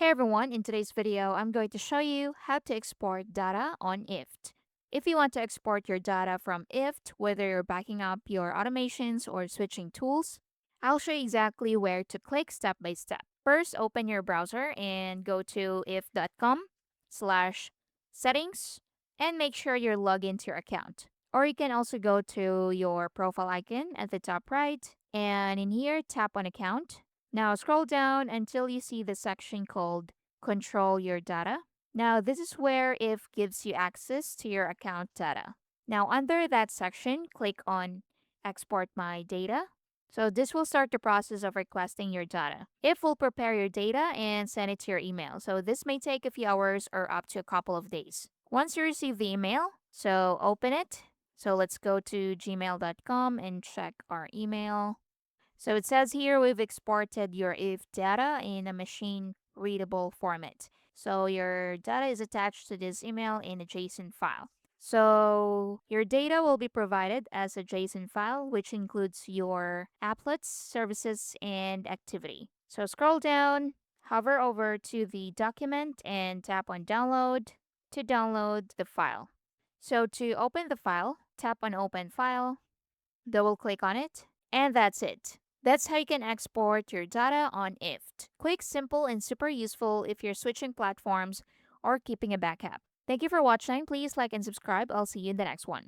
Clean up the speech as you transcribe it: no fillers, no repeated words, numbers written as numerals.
Hey everyone, in today's video, I'm going to show you how to export data on IFT. If you want to export your data from IFT, whether you're backing up your automations or switching tools, I'll show you exactly where to click step by step. First, open your browser and go to if.com/settings and make sure you're logged into your account. Or you can also go to your profile icon at the top right and in here, tap on account. Now scroll down until you see the section called Control Your Data. Now this is where if gives you access to your account data. Now under that section, click on Export My Data. So this will start the process of requesting your data. If will prepare your data and send it to your email. So this may take a few hours or up to a couple of days. Once you receive the email, so open it. So let's go to gmail.com and check our email. So it says here we've exported your IF data in a machine readable format. So your data is attached to this email in a JSON file. So your data will be provided as a JSON file, which includes your applets, services, and activity. So scroll down, hover over to the document, and tap on download to download the file. So to open the file, tap on open file, double click on it, and that's it. That's how you can export your data on IFT. Quick, simple, and super useful if you're switching platforms or keeping a backup. Thank you for watching. Please like and subscribe. I'll see you in the next one.